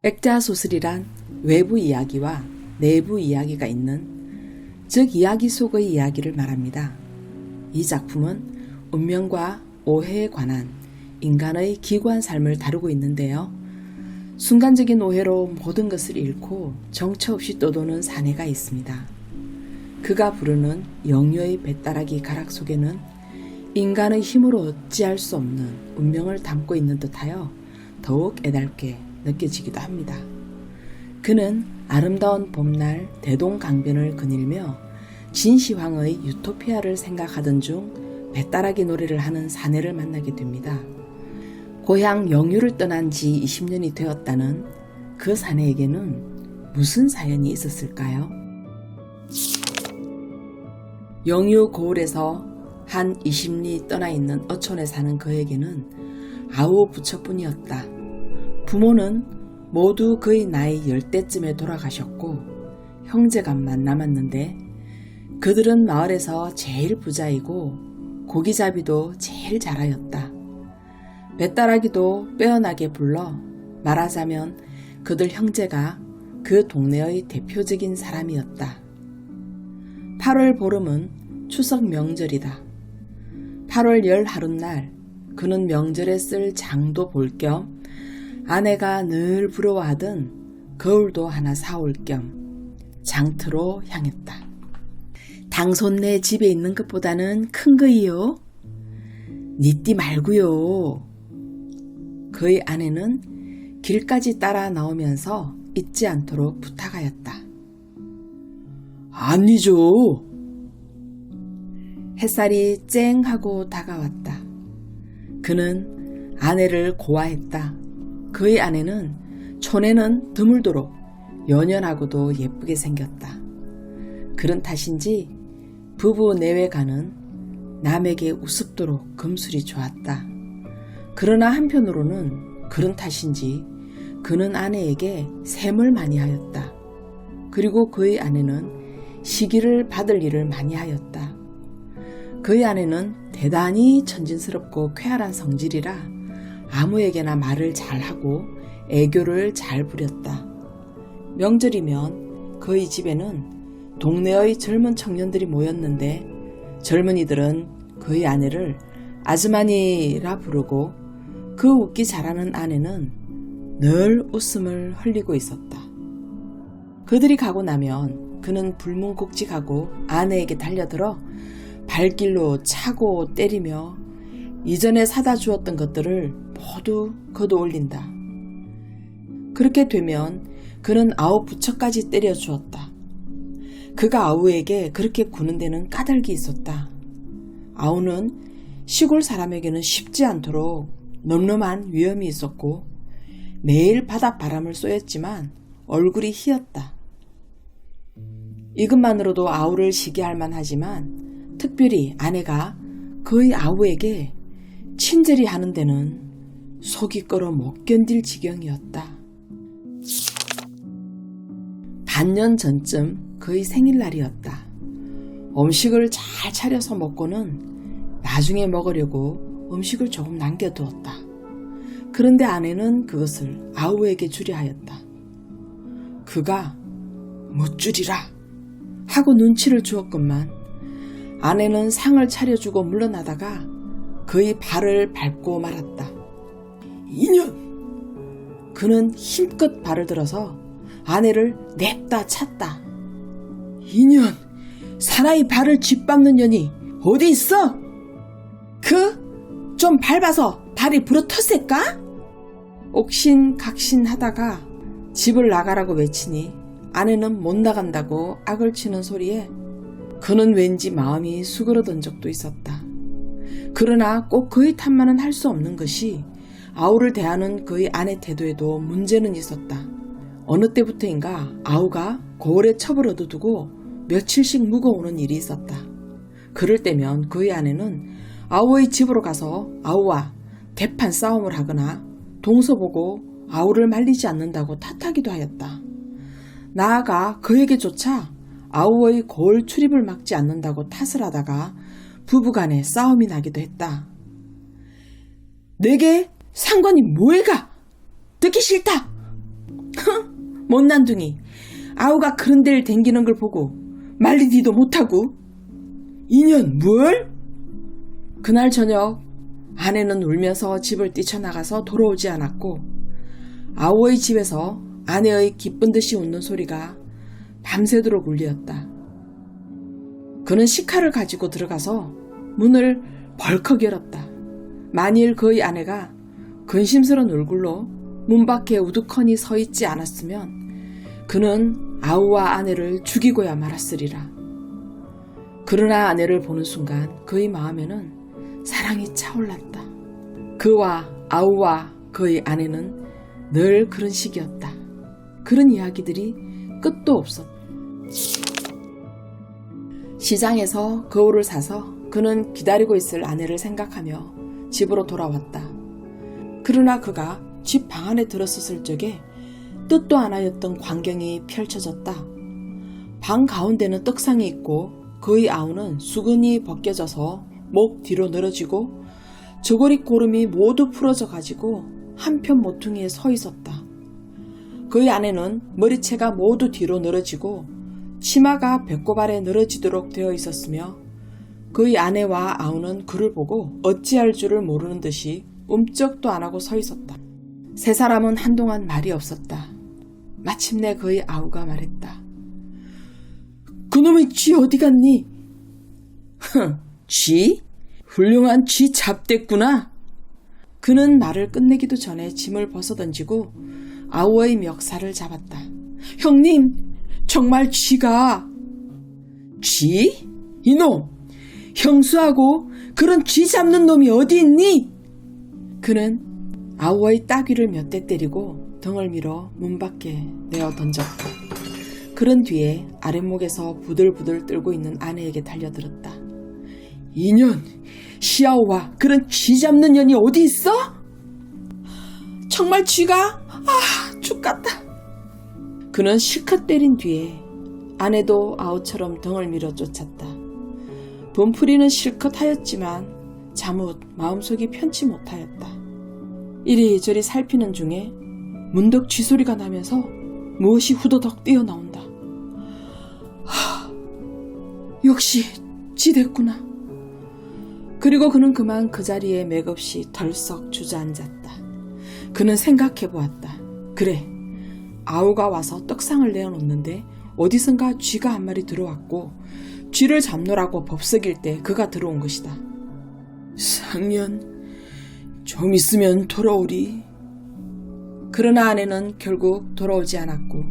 액자 소설이란 외부 이야기와 내부 이야기가 있는, 즉 이야기 속의 이야기를 말합니다. 이 작품은 운명과 오해에 관한 인간의 기구한 삶을 다루고 있는데요. 순간적인 오해로 모든 것을 잃고 정처 없이 떠도는 사내가 있습니다. 그가 부르는 영유의 배따라기 가락 속에는 인간의 힘으로 어찌할 수 없는 운명을 담고 있는 듯하여 더욱 애달게 느껴지기도 합니다. 그는 아름다운 봄날 대동강변을 거닐며 진시황의 유토피아를 생각하던 중 배따라기 노래를 하는 사내를 만나게 됩니다. 고향 영유를 떠난 지 20년이 되었다는 그 사내에게는 무슨 사연이 있었을까요? 영유 고을에서 한 20리 떠나 있는 어촌에 사는 그에게는 아우 부처뿐이었다. 부모는 모두 그의 나이 10대쯤에 돌아가셨고 형제간만 남았는데 그들은 마을에서 제일 부자이고 고기잡이도 제일 잘하였다. 배따라기도 빼어나게 불러 말하자면 그들 형제가 그 동네의 대표적인 사람이었다. 8월 보름은 추석 명절이다. 8월 열 하룻날 그는 명절에 쓸 장도 볼 겸 아내가 늘 부러워하던 거울도 하나 사올 겸 장터로 향했다. 당손네 집에 있는 것보다는 큰 거이요. 니띠 말고요. 그의 아내는 길까지 따라 나오면서 잊지 않도록 부탁하였다. 아니죠. 햇살이 쨍하고 다가왔다. 그는 아내를 고아했다. 그의 아내는 촌에는 드물도록 연연하고도 예쁘게 생겼다. 그런 탓인지 부부 내외가는 남에게 우습도록 금술이 좋았다. 그러나 한편으로는 그런 탓인지 그는 아내에게 샘을 많이 하였다. 그리고 그의 아내는 시기를 받을 일을 많이 하였다. 그의 아내는 대단히 천진스럽고 쾌활한 성질이라 아무에게나 말을 잘하고 애교를 잘 부렸다. 명절이면 그의 집에는 동네의 젊은 청년들이 모였는데 젊은이들은 그의 아내를 아즈마니라 부르고 그 웃기 잘하는 아내는 늘 웃음을 흘리고 있었다. 그들이 가고 나면 그는 불문곡직하고 아내에게 달려들어 발길로 차고 때리며 이전에 사다 주었던 것들을 모두 걷어올린다. 그렇게 되면 그는 아우 부처까지 때려 주었다. 그가 아우에게 그렇게 구는 데는 까닭이 있었다. 아우는 시골 사람에게는 쉽지 않도록 늠름한 위엄이 있었고 매일 바닷바람을 쏘였지만 얼굴이 희었다. 이것만으로도 아우를 시기할 만하지만 특별히 아내가 그의 아우에게 친절히 하는 데는 속이 끓어 못 견딜 지경이었다. 반년 전쯤 그의 생일날이었다. 음식을 잘 차려서 먹고는 나중에 먹으려고 음식을 조금 남겨두었다. 그런데 아내는 그것을 아우에게 주려 하였다. 그가 못 주리라 하고 눈치를 주었건만 아내는 상을 차려주고 물러나다가 그의 발을 밟고 말았다. 이년! 그는 힘껏 발을 들어서 아내를 냅다 찼다. 이년! 사나이 발을 짓밟는 년이 어디 있어? 좀 밟아서 발이 부러터셀까? 옥신각신하다가 집을 나가라고 외치니 아내는 못 나간다고 악을 치는 소리에 그는 왠지 마음이 수그러든 적도 있었다. 그러나 꼭 그의 탓만은 할 수 없는 것이 아우를 대하는 그의 아내 태도에도 문제는 있었다. 어느 때부터인가 아우가 고을에 첩을 얻어두고 며칠씩 묵어오는 일이 있었다. 그럴 때면 그의 아내는 아우의 집으로 가서 아우와 대판 싸움을 하거나 동서보고 아우를 말리지 않는다고 탓하기도 하였다. 나아가 그에게조차 아우의 고을 출입을 막지 않는다고 탓을 하다가 부부간에 싸움이 나기도 했다. 내게 상관이 뭐해가? 듣기 싫다. 못난둥이, 아우가 그런 데를 댕기는 걸 보고 말리지도 못하고. 인연 뭘? 그날 저녁 아내는 울면서 집을 뛰쳐나가서 돌아오지 않았고, 아우의 집에서 아내의 기쁜 듯이 웃는 소리가 밤새도록 울렸다. 그는 식칼을 가지고 들어가서 문을 벌컥 열었다. 만일 그의 아내가 근심스러운 얼굴로 문 밖에 우두커니 서 있지 않았으면 그는 아우와 아내를 죽이고야 말았으리라. 그러나 아내를 보는 순간 그의 마음에는 사랑이 차올랐다. 그와 아우와 그의 아내는 늘 그런 식이었다. 그런 이야기들이 끝도 없었다. 시장에서 거울을 사서 그는 기다리고 있을 아내를 생각하며 집으로 돌아왔다. 그러나 그가 집 방 안에 들어섰을 적에 뜻도 않았던 광경이 펼쳐졌다. 방 가운데는 떡상이 있고 그의 아우는 수건이 벗겨져서 목 뒤로 늘어지고 저고리 고름이 모두 풀어져 가지고 한편 모퉁이에 서 있었다. 그의 아내는 머리채가 모두 뒤로 늘어지고 치마가 배꼽 아래 늘어지도록 되어 있었으며 그의 아내와 아우는 그를 보고 어찌할 줄을 모르는 듯이 움쩍도 안 하고 서 있었다. 세 사람은 한동안 말이 없었다. 마침내 그의 아우가 말했다. 그놈의 쥐 어디 갔니? 쥐? 훌륭한 쥐 잡됐구나. 그는 말을 끝내기도 전에 짐을 벗어던지고 아우의 멱살을 잡았다. 형님, 정말 쥐가... 쥐? 이놈! 형수하고 그런 쥐 잡는 놈이 어디 있니? 그는 아우의 따귀를 몇 대 때리고 등을 밀어 문 밖에 내어 던졌다. 그런 뒤에 아랫목에서 부들부들 떨고 있는 아내에게 달려들었다. 이년, 시아오와 그런 쥐 잡는 년이 어디 있어? 정말 쥐가? 죽겠다. 그는 실컷 때린 뒤에 아내도 아우처럼 등을 밀어 쫓았다. 분풀이는 실컷 하였지만 잠옷 마음속이 편치 못하였다. 이리저리 살피는 중에 문득 쥐소리가 나면서 무엇이 후더덕 뛰어나온다. 역시 쥐 됐구나. 그리고 그는 그만 그 자리에 맥없이 덜썩 주저앉았다. 그는 생각해보았다. 그래, 아우가 와서 떡상을 내어놓는데 어디선가 쥐가 한 마리 들어왔고 쥐를 잡노라고 법석일 때 그가 들어온 것이다. 상년, 좀 있으면 돌아오리. 그러나 아내는 결국 돌아오지 않았고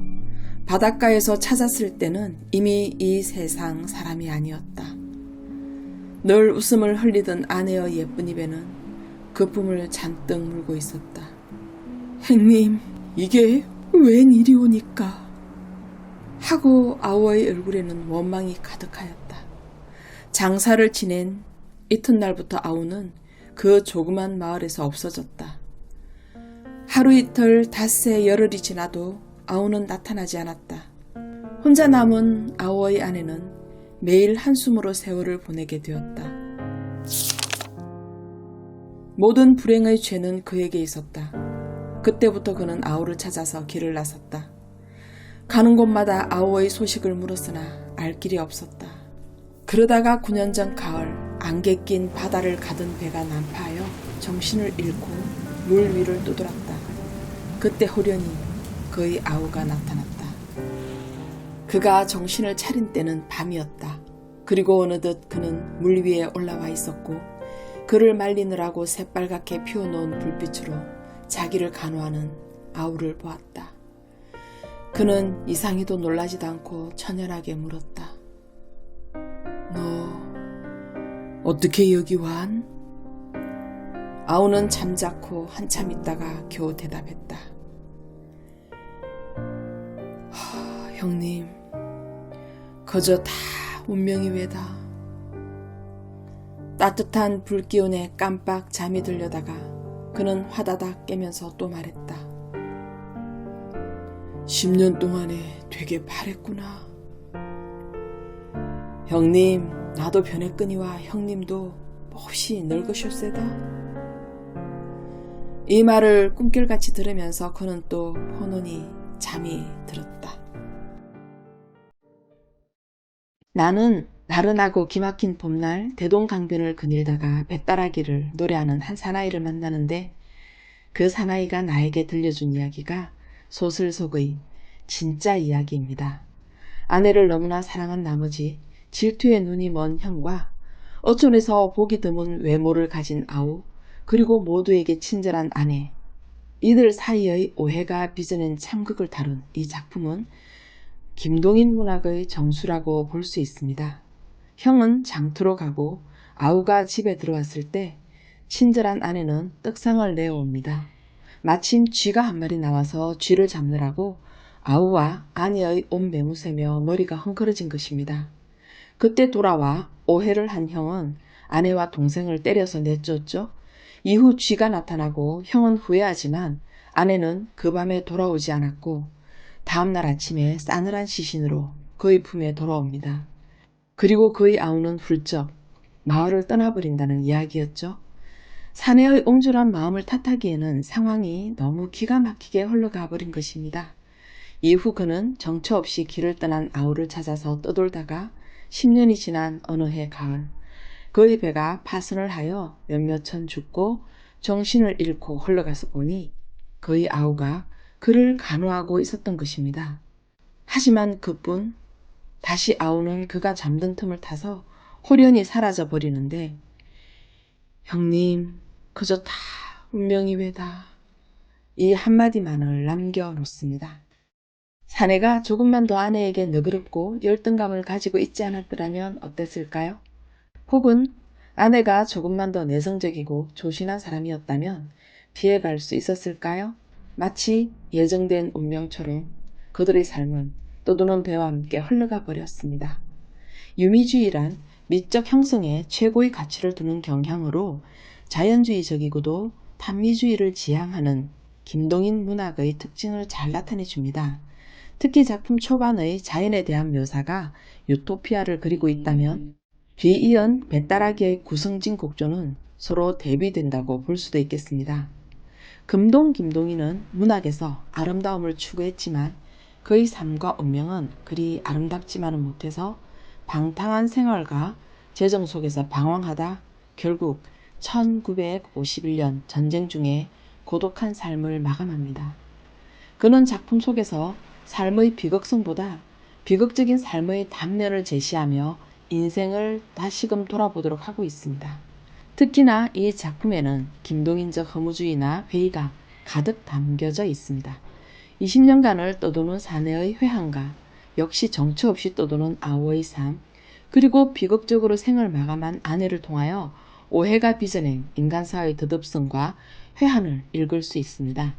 바닷가에서 찾았을 때는 이미 이 세상 사람이 아니었다. 늘 웃음을 흘리던 아내의 예쁜 입에는 거품을 잔뜩 물고 있었다. 형님, 이게 웬일이오니까? 하고 아우의 얼굴에는 원망이 가득하였다. 장사를 지낸 이튿날부터 아우는 그 조그만 마을에서 없어졌다. 하루 이틀 닷새 열흘이 지나도 아우는 나타나지 않았다. 혼자 남은 아우의 아내는 매일 한숨으로 세월을 보내게 되었다. 모든 불행의 죄는 그에게 있었다. 그때부터 그는 아우를 찾아서 길을 나섰다. 가는 곳마다 아우의 소식을 물었으나 알 길이 없었다. 그러다가 9년 전 가을 안개 낀 바다를 가던 배가 난파하여 정신을 잃고 물 위를 떠돌았다. 그때 호련히 그의 아우가 나타났다. 그가 정신을 차린 때는 밤이었다. 그리고 어느덧 그는 물 위에 올라와 있었고 그를 말리느라고 새빨갛게 피워놓은 불빛으로 자기를 간호하는 아우를 보았다. 그는 이상히도 놀라지도 않고 천연하게 물었다. 너 어떻게 여기 완? 아우는 잠자코 한참 있다가 겨우 대답했다. 형님, 그저 다 운명이 외다. 따뜻한 불기운에 깜빡 잠이 들려다가 그는 화다닥 깨면서 또 말했다. 10년 동안에 되게 바랬구나. 형님, 나도 변했거니와 형님도 몹시 늙으셨세다. 이 말을 꿈결같이 들으면서 그는 또 혼혼히 잠이 들었다. 나는 나른하고 기막힌 봄날 대동강변을 거닐다가 배따라기를 노래하는 한 사나이를 만나는데 그 사나이가 나에게 들려준 이야기가 소설 속의 진짜 이야기입니다. 아내를 너무나 사랑한 나머지 질투에 눈이 먼 형과 어촌에서 보기 드문 외모를 가진 아우, 그리고 모두에게 친절한 아내, 이들 사이의 오해가 빚어낸 참극을 다룬 이 작품은 김동인 문학의 정수라고 볼 수 있습니다. 형은 장터로 가고 아우가 집에 들어왔을 때 친절한 아내는 떡상을 내어옵니다. 마침 쥐가 한 마리 나와서 쥐를 잡느라고 아우와 아내의 옷 매무새며 머리가 헝클어진 것입니다. 그때 돌아와 오해를 한 형은 아내와 동생을 때려서 내쫓죠. 이후 쥐가 나타나고 형은 후회하지만 아내는 그 밤에 돌아오지 않았고 다음날 아침에 싸늘한 시신으로 그의 품에 돌아옵니다. 그리고 그의 아우는 훌쩍 마을을 떠나버린다는 이야기였죠. 사내의 옹졸한 마음을 탓하기에는 상황이 너무 기가 막히게 흘러가 버린 것입니다. 이후 그는 정처 없이 길을 떠난 아우를 찾아서 떠돌다가 10년이 지난 어느 해 가을, 그의 배가 파손을 하여 몇몇 천 죽고 정신을 잃고 흘러가서 보니 그의 아우가 그를 간호하고 있었던 것입니다. 하지만 그뿐 다시 아우는 그가 잠든 틈을 타서 홀연히 사라져 버리는데 형님, 그저 다 운명이 외다. 이 한마디만을 남겨놓습니다. 사내가 조금만 더 아내에게 너그럽고 열등감을 가지고 있지 않았더라면 어땠을까요? 혹은 아내가 조금만 더 내성적이고 조신한 사람이었다면 피해갈 수 있었을까요? 마치 예정된 운명처럼 그들의 삶은 떠도는 배와 함께 흘러가 버렸습니다. 유미주의란 미적 형성에 최고의 가치를 두는 경향으로 자연주의적이고도 판미주의를 지향하는 김동인 문학의 특징을 잘 나타내 줍니다. 특히 작품 초반의 자연에 대한 묘사가 유토피아를 그리고 있다면 뒤이은 배따라기의 구성진 곡조는 서로 대비된다고 볼 수도 있겠습니다. 김동인은 문학에서 아름다움을 추구했지만 그의 삶과 운명은 그리 아름답지만은 못해서 방탕한 생활과 재정 속에서 방황하다 결국 1951년 전쟁 중에 고독한 삶을 마감합니다. 그는 작품 속에서 삶의 비극성보다 비극적인 삶의 단면을 제시하며 인생을 다시금 돌아보도록 하고 있습니다. 특히나 이 작품에는 김동인적 허무주의나 회의가 가득 담겨져 있습니다. 20년간을 떠도는 사내의 회한과 역시 정처 없이 떠도는 아우의 삶, 그리고 비극적으로 생을 마감한 아내를 통하여 오해가 빚어낸 인간사의 드덥성과 회한을 읽을 수 있습니다.